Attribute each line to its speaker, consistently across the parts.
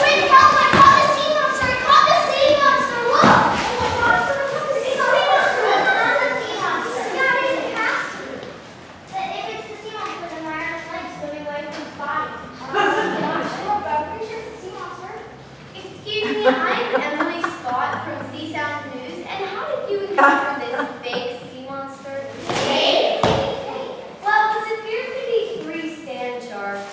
Speaker 1: quick, help! I caught the sea monster! I caught the sea monster! Look! Oh my gosh, the sea monster! Not the sea monster! Yeah, it has to. If it's the sea monster, then why aren't legs swimming away from its body? I'm pretty sure it's the sea monster. Excuse me, I'm Emily Scott from Sea Sound News, and how did you encounter this fake sea monster? Fake? Well, this appears to be 3 sand sharks.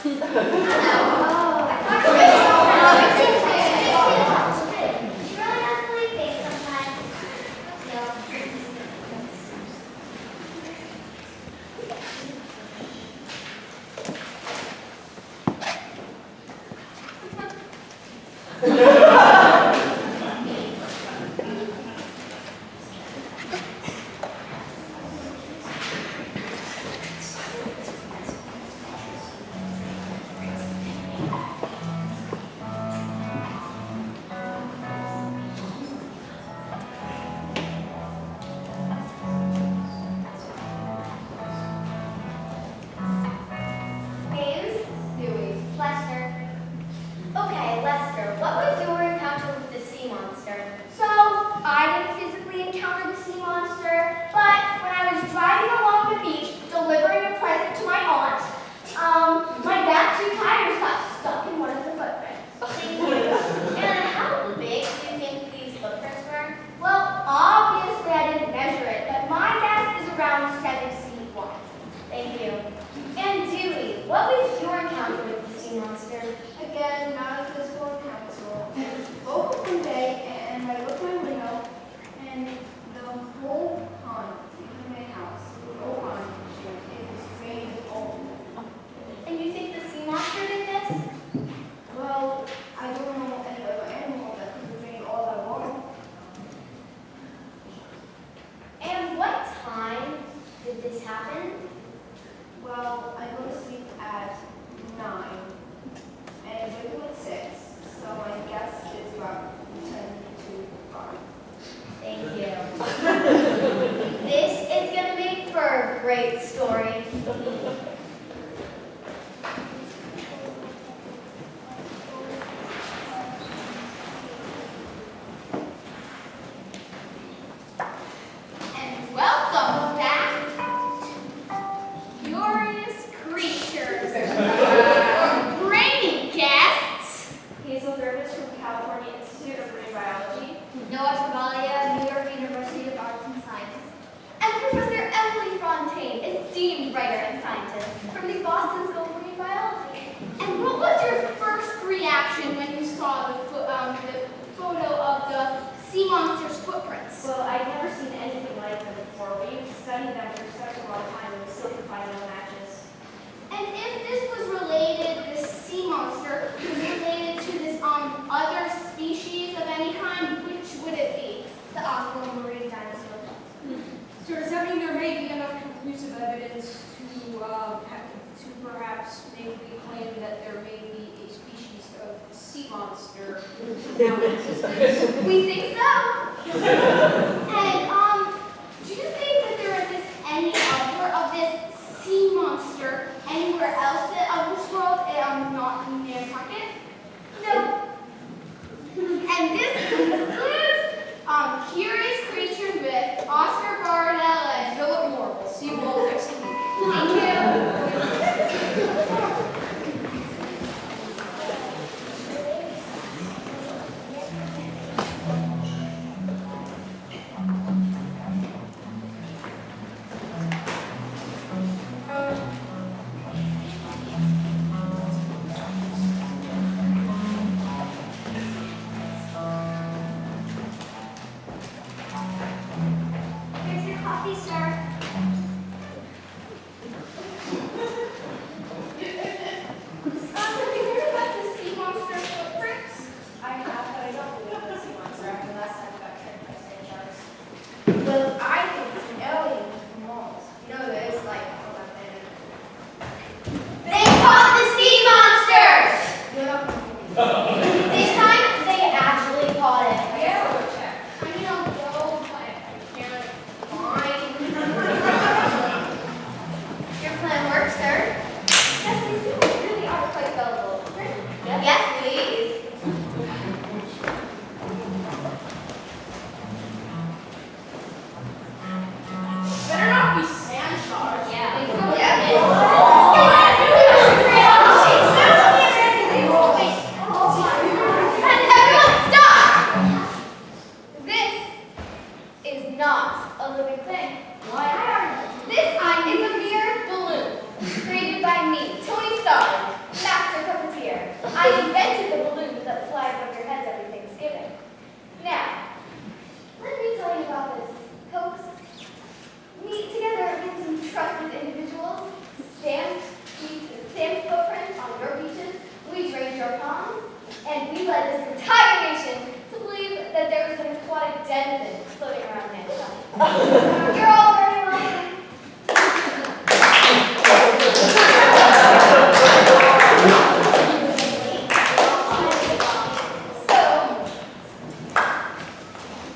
Speaker 1: this entire nation to believe that there was an aquatic denizen floating around Manhattan. You're all very welcome.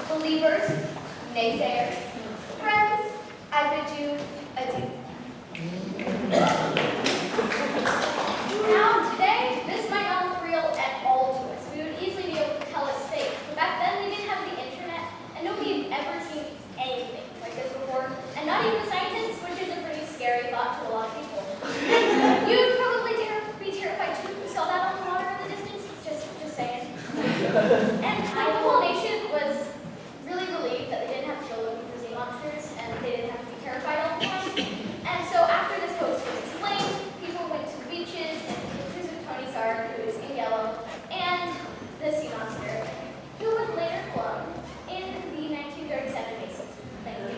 Speaker 1: So, believers, naysayers, friends, I bid you adieu. Now, today, this might not look real at all to us. We would easily be able to tell it's fake. But back then, we didn't have the internet, and nobody had ever seen anything like this before, and not even scientists, which is a pretty scary thought to a lot of people. You'd probably be terrified too if you saw that on the water in the distance. Just saying. And the whole nation was really relieved that they didn't have to go looking for sea monsters, and they didn't have to be terrified all the time. And so after this hoax was explained, people went to the beaches and pictures of Tony Stark, who is in yellow, and the sea monster, who was later flown in the 1937 Macy's. Thank you.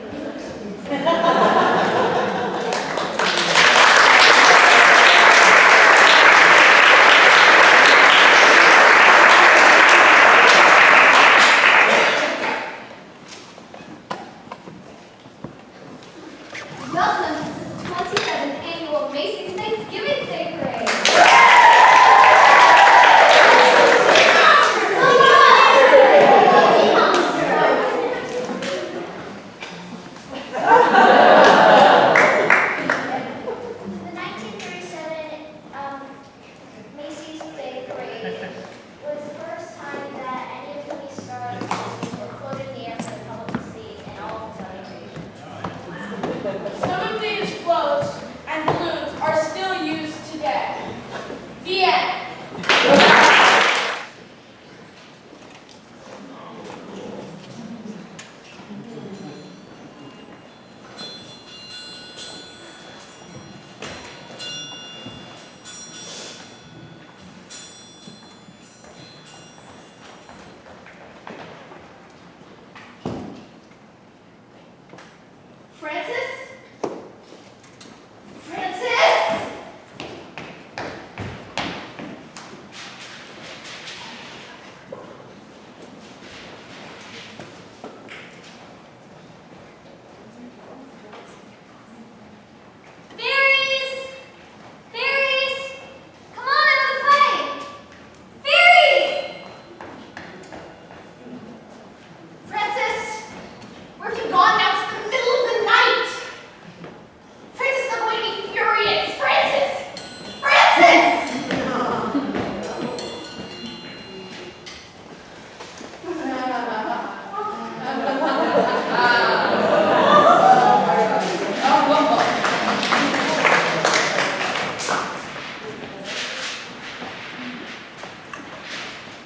Speaker 1: Welcome to the 27th annual Macy's Thanksgiving Day Parade. The 1937 Macy's Day Parade was the first time that any of Tony Stark were floated in the air for the public to see in all of its
Speaker 2: Some of these floats and balloons are still used today. The end.
Speaker 1: Francis? Francis? Fairies! Fairies! Come on out of the plane! Fairies! Francis! Where have you gone now? It's the middle of the night! Francis, they're going to be furious! Francis! Francis!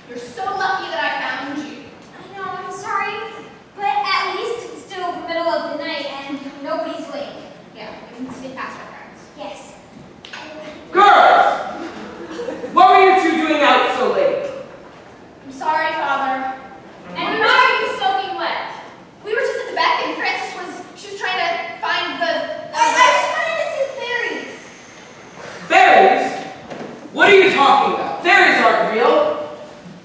Speaker 2: You're so lucky that I found you.
Speaker 1: I know, I'm sorry, but at least it's still the middle of the night and nobody's late.
Speaker 2: Yeah, we can sneak past our parents.
Speaker 1: Yes.
Speaker 3: Girls! What were you two doing out so late?
Speaker 2: I'm sorry, Father.
Speaker 1: And why are you soaking wet?
Speaker 2: We were just at the back and she was trying to find the...
Speaker 1: I just wanted to see fairies.
Speaker 3: Fairies? What are you talking about? Fairies aren't real.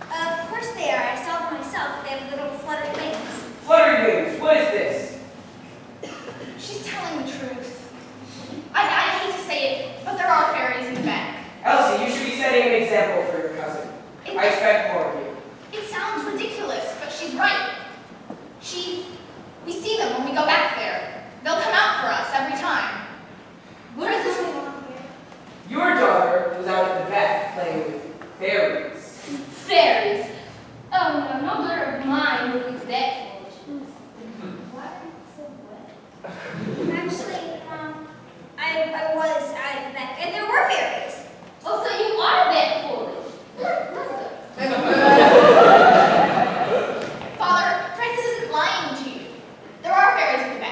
Speaker 1: Of course they are. I saw them myself. They have little fluttery wings.
Speaker 3: Fluttery wings, what is this?
Speaker 2: She's telling the truth. I hate to say it, but there are fairies in the bank.
Speaker 3: Elsie, you should be setting an example for your cousin. I expect more of you.
Speaker 2: It sounds ridiculous, but she's right. We see them when we go back there. They'll come out for us every time.
Speaker 1: What is going on here?
Speaker 3: Your daughter was out at the back playing with fairies.
Speaker 2: Fairies. Oh no, no daughter of mine believes that foolishness.
Speaker 1: Why are you so wet? Actually, I was at the back, and there were fairies.
Speaker 2: Oh, so you are that foolish. Let's go. Father, Francis isn't lying to you. There are fairies in the back.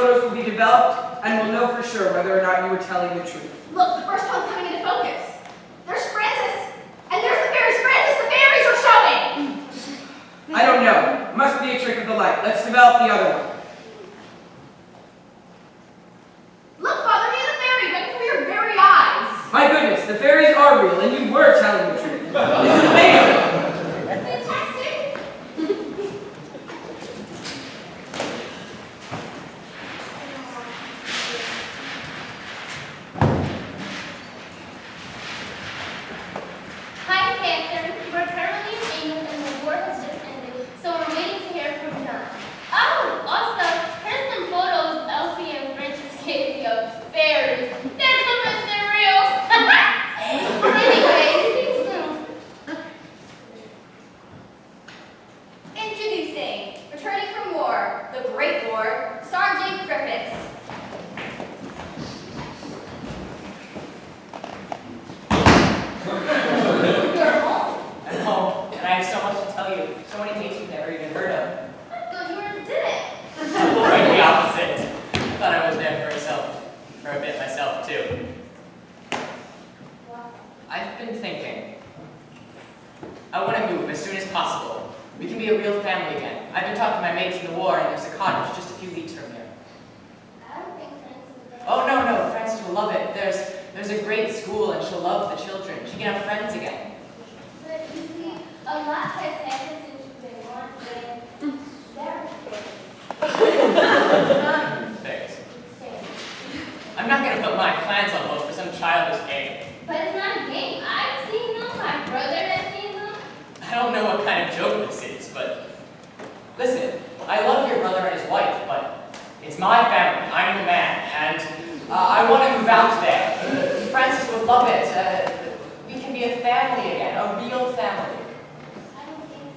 Speaker 3: photos will be developed, and we'll know for sure whether or not you were telling the truth.
Speaker 2: Look, the first one's coming into focus. There's Francis, and there's the fairies. Francis, the fairies are showing!
Speaker 3: I don't know. It must be a trick of the light. Let's develop the other one.
Speaker 2: Look, Father, near the fairy, right before your very eyes.
Speaker 3: My goodness, the fairies are real, and you were telling the truth. This is amazing.
Speaker 2: Fantastic.
Speaker 1: Hi, Catherine. We're currently in England and the war has just ended, so we're waiting to hear from John. Oh, also, here's some photos Elsie and Francis gave me of fairies. They're convinced they're real. Anyways, see you soon.
Speaker 2: Introducing, returning from war, the Great War, Sergeant Griffiths. You're home.
Speaker 4: I'm home, and I have so much to tell you. So many things you've never even heard of.
Speaker 1: I thought you were did it.
Speaker 4: Quite the opposite. I thought I was there for a bit myself, too. I've been thinking. I want to move as soon as possible. We can be a real family again. I've been talking to my mates in the war, and there's a cottage just a few leagues from here.
Speaker 1: I don't think Francis is there.
Speaker 4: Oh, no, Frances will love it. There's a great school, and she'll love the children. She can have friends again.
Speaker 1: But you see, a lot has happened since you've been gone, and
Speaker 4: Thanks. I'm not going to put my plans on hold for some childish game.
Speaker 1: But it's not a game. I've seen them. My brother has seen them.
Speaker 4: I don't know what kind of joke this is, but listen, I love your brother and his wife, but it's my family. I'm the man, and I want to move out today. Francis would love it. We can be a family again, a real family.
Speaker 1: I don't think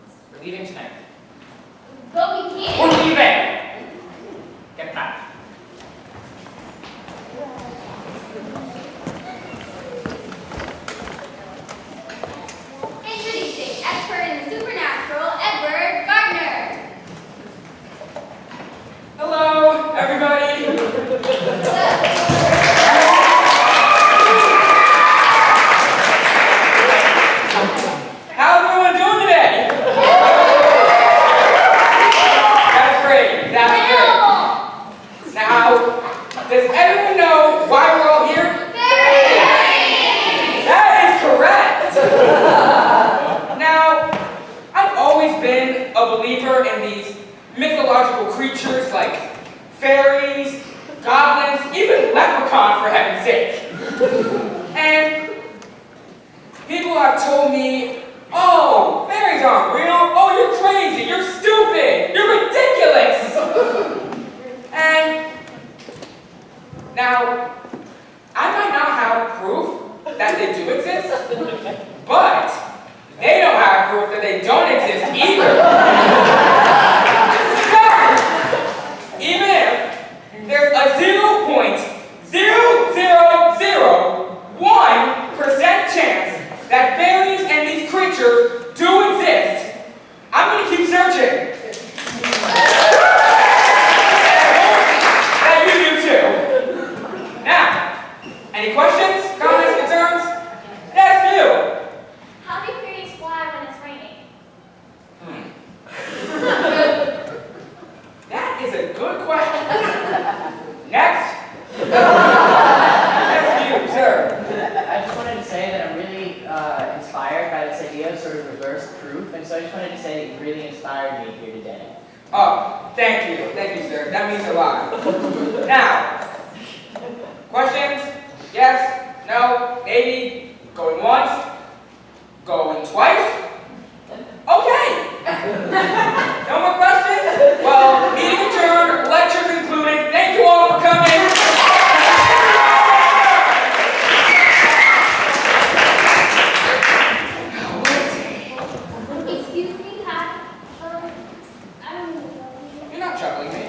Speaker 1: so.
Speaker 4: We're leaving tonight.
Speaker 1: But we can't.
Speaker 4: We're leaving! Get back.
Speaker 2: Introducing, expert in the supernatural, Edward Gardner.
Speaker 3: Hello, everybody. How's everyone doing today? That's great. Now, does everyone know why we're all here? That is correct. Now, I've always been a believer in these mythological creatures like fairies, goblins, even leprechauns, for heaven's sake. And people have told me, oh, fairies aren't real. Oh, you're crazy. You're stupid. You're ridiculous. And now, I might not have proof that they do exist, but they don't have proof that they don't exist either. So, even if there's a 0.0001% chance that fairies and these creatures do exist, I'm going to keep searching. That you do too. Now, any questions, comments, concerns? That's you.
Speaker 1: How do fairies fly when it's raining?
Speaker 3: That is a good question. Next. That's you, sir.
Speaker 5: I just wanted to say that I'm really inspired by this idea of sort of reverse proof, and so I just wanted to say that you really inspired me here today.
Speaker 3: Oh, thank you, sir. That means a lot. Now, questions? Yes? No? Maybe? Going once? Going twice? Okay. No more questions? Well, meeting adjourned, lecture concluded. Thank you all for coming.
Speaker 1: Excuse me, Pat. I don't know.
Speaker 3: You're not troubling me.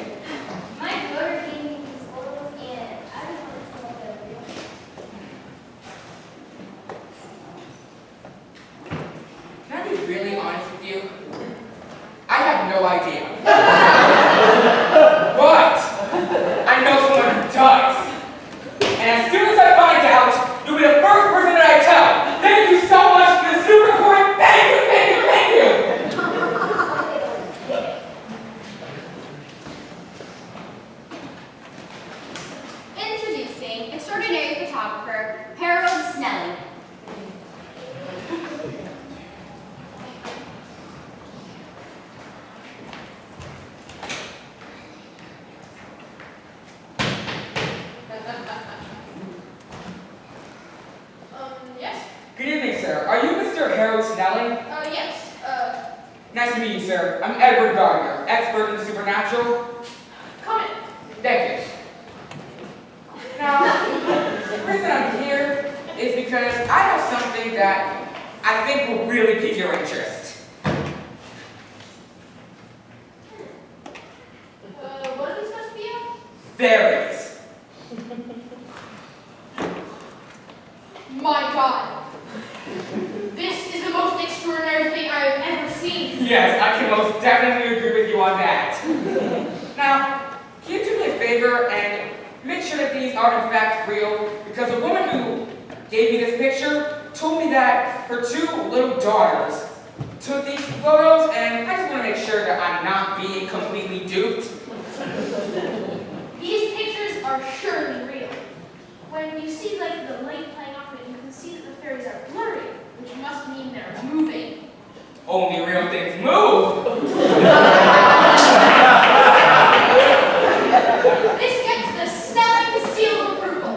Speaker 1: My brother gave me these photos, and I just want to know if they're real.
Speaker 3: Can I be really honest with you? I have no idea. But Nice to meet you, sir. I'm Edward Gardner, expert in the supernatural.
Speaker 2: Come in.
Speaker 3: Thank you. Now, the reason I'm here is because I have something that I think will really pique your interest.
Speaker 2: What are these supposed to be of?
Speaker 3: Fairies.
Speaker 2: My God. This is the most extraordinary thing I have ever seen.
Speaker 3: Yes, I can most definitely agree with you on that. Now, can you do me a favor and make sure that these are in fact real? Because the woman who gave me this picture told me that her 2 little daughters took these photos, and I just want to make sure that I'm not being completely duped.
Speaker 2: These pictures are surely real. When you see like the light playing off of it, you can see that the fairies are blurry, which must mean they're moving.
Speaker 3: Only real things move.
Speaker 2: This gets the smelling seal of approval.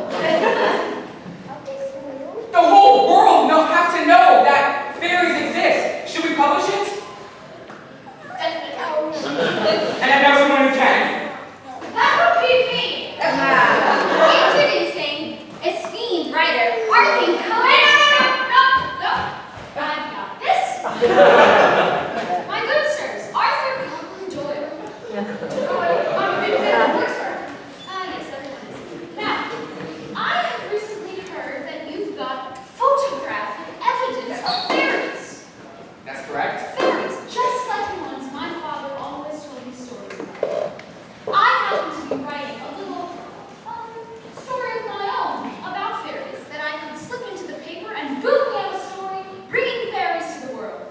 Speaker 3: The whole world has to know that fairies exist. Should we publish it? And I know someone who can.
Speaker 2: That would be me.
Speaker 1: Introducing esteemed writer Arthur Cohen.
Speaker 2: No. I've got this.
Speaker 1: My good sirs, Arthur Conan Doyle.
Speaker 2: I'm a big fan of horse art.
Speaker 1: Yes, everyone is.
Speaker 2: Now, I have recently heard that you've got photographic evidence of fairies.
Speaker 3: That's correct.
Speaker 2: Fairies, just like the ones my father always told me stories about. I happen to be writing a little story of my own about fairies that I could slip into the paper and boom, we have a story bringing fairies to the world.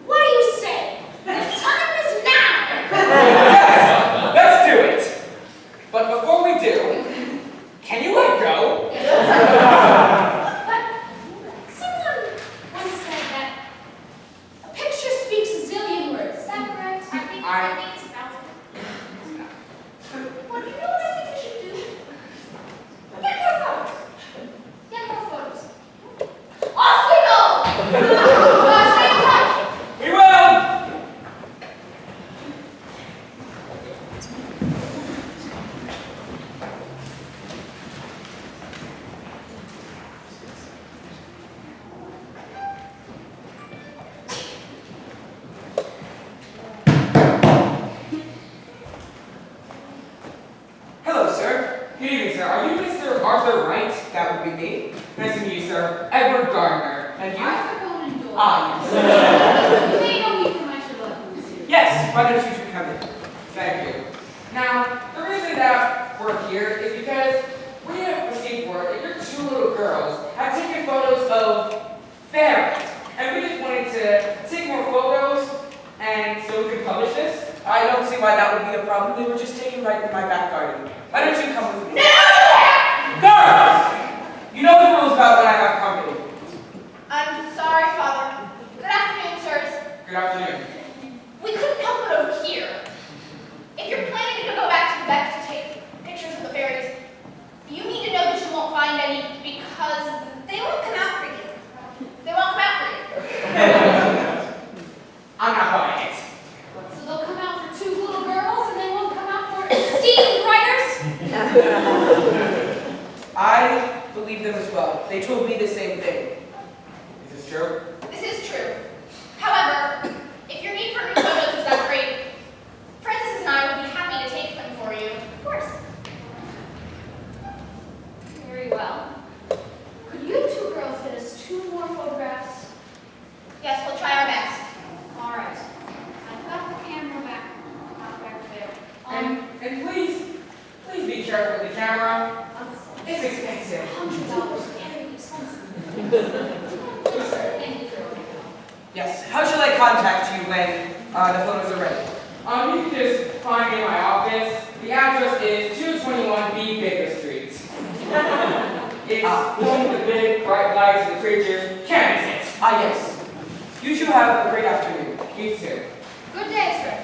Speaker 2: What do you say? The time is now!
Speaker 3: Yes, let's do it. But before we do, can you let go?
Speaker 2: But someone once said that a picture speaks a zillion words. Is that correct?
Speaker 1: I think it's about to.
Speaker 2: Well, you know what I think you should do? Get more photos. Get more photos. Off we go! Stay in touch.
Speaker 3: We will. Hello, sir. Good evening, sir. Are you Mr. Arthur Wright? That would be me. Nice to meet you, sir. Edward Gardner. And you?
Speaker 2: Arthur Conan Doyle.
Speaker 3: Ah, yes.
Speaker 2: You may know me from my Sherlock Holmes series.
Speaker 3: Yes, why don't you two come in? Thank you. Now, the reason that we're here is because we have received word that your 2 little girls have taken photos of fairies. And we just wanted to take more photos, and so we could publish this.
Speaker 6: I don't see why that would be a problem. They were just taken right in my back garden. Why don't you come with me?
Speaker 3: Girls! You know the rules about when I have company.
Speaker 2: I'm sorry, Father. Good afternoon, sirs.
Speaker 3: Good afternoon.
Speaker 2: We couldn't help but overhear. If you're planning to go back to Quebec to take pictures of the fairies, you need to know that you won't find any because they won't come out for you. They won't come out for you.
Speaker 3: I'm not buying it.
Speaker 2: So they'll come out for 2 little girls and they won't come out for esteemed writers?
Speaker 6: I believe them as well. They told me the same thing.
Speaker 3: Is this true?
Speaker 2: This is true. However, if your need for new photos is that great, Francis and I would be happy to take them for you. Of course.
Speaker 1: Very well.
Speaker 2: Could you 2 girls get us 2 more photographs? Yes, we'll try our best.
Speaker 1: All right. I've got the camera back there.
Speaker 3: And please be careful with the camera. It's expensive.
Speaker 2: $100. Very expensive.
Speaker 6: Yes. How shall I contact you when the photos are ready?
Speaker 3: You can just find me in my office. The address is 221B Baker Street. It's home with the big, bright lights and the creatures. Can't miss it.
Speaker 6: Ah, yes. You two have a great afternoon.
Speaker 3: You too.
Speaker 2: Good day, sir.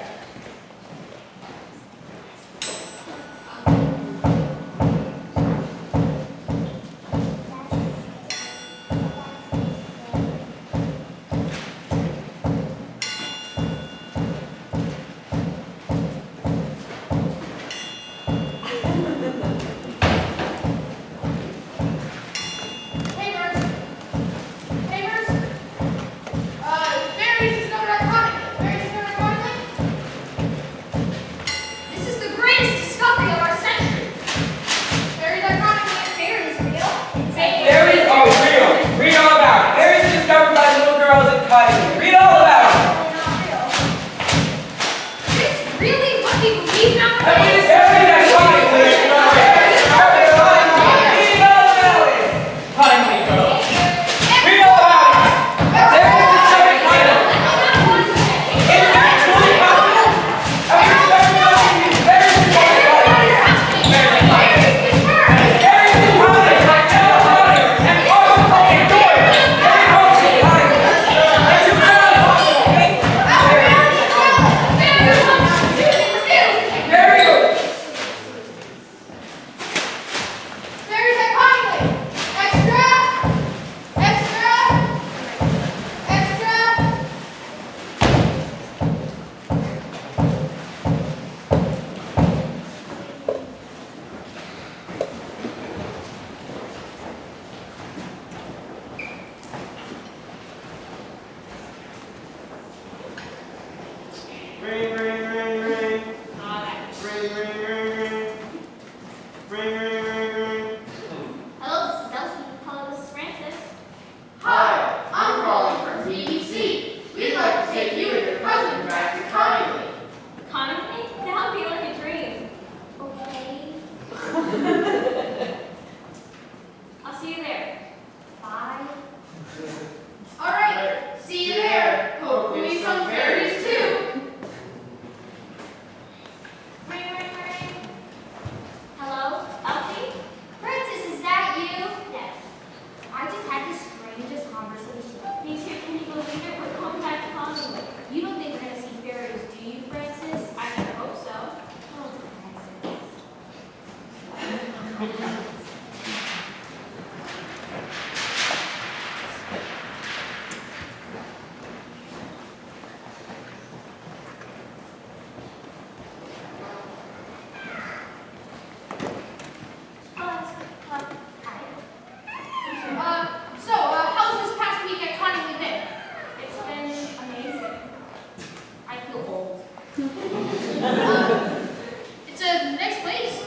Speaker 2: It's a nice place,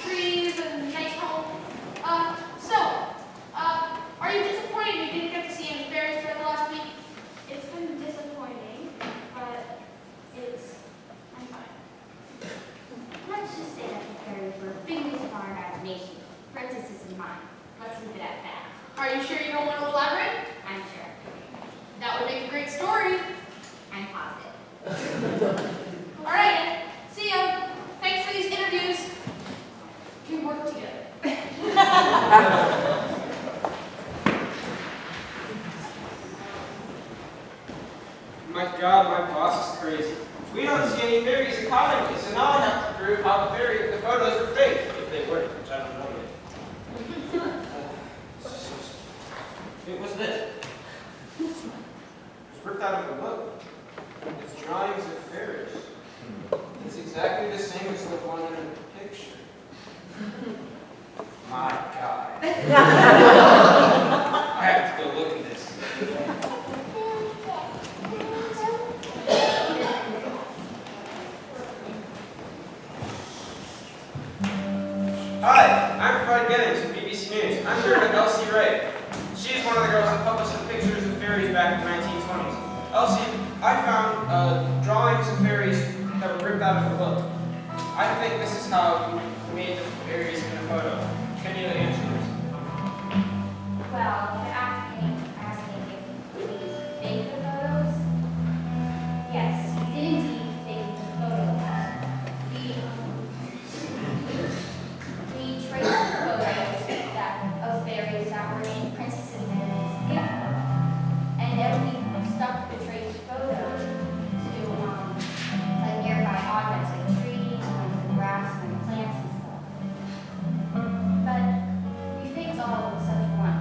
Speaker 2: trees and nice home. Are you disappointed you didn't get to see any fairies during the last week?
Speaker 1: It's been disappointing, but I'm fine. Let's just say that the fairies were figments of our imagination, princesses in mind. Let's leave it at that.
Speaker 2: Are you sure you don't want to elaborate?
Speaker 1: I'm sure.
Speaker 2: That would make a great story.
Speaker 1: I'm positive.
Speaker 2: All right, see ya. Thanks for these interviews. We work together.
Speaker 3: My God, my boss is crazy. We don't see any fairies in Cottingley, so now I have to prove how the photos are fake, if they were, which I don't know yet. It was this. It was ripped out of a book. It's drawings of fairies. It's exactly the same as the one in the picture. My God. I have to go look at this. Hi, I'm Fred Giddings from BBC News. I'm here with Elsie Ray. She's one of the girls that published some pictures of fairies back in the 1920s. Elsie, I found drawings of fairies that were ripped out of the book. I think this is how you made the fairies in the photo. Can you answer this?
Speaker 1: Well, if you're asking if we faked the photos, yes, we did indeed fake the photos. We traced the photos of fairies that were in Princess Diana's gift book, and then we stuck the traced photos to like nearby objects like trees and grass and plants and stuff. But we faked all except one.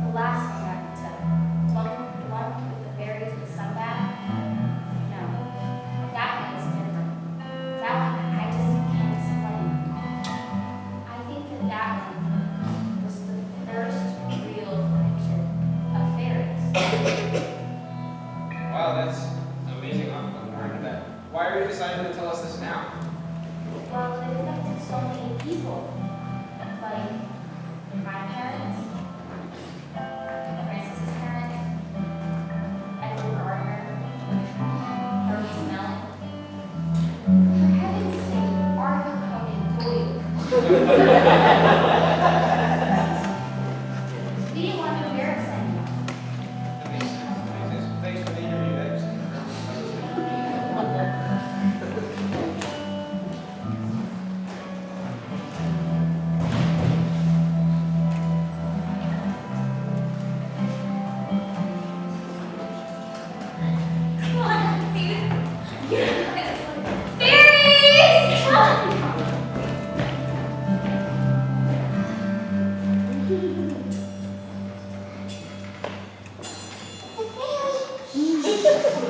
Speaker 1: The last one that we took. The one with the fairies with sunbath. No. That one is different. That one I just can't explain. I think that one was the first real depiction of fairies.
Speaker 3: Wow, that's amazing. I'm learning that. Why are you deciding to tell us this now?
Speaker 1: Well, it affected so many people. Like my parents, Francis's parents, Edward Gardner, Herbie Smelling. For heaven's sake, Arthur Conan Doyle. We didn't want to embarrass anyone.
Speaker 3: That makes sense. Thanks for the interview.
Speaker 1: Come on, dude. Fairies! Come on! It's a fairy!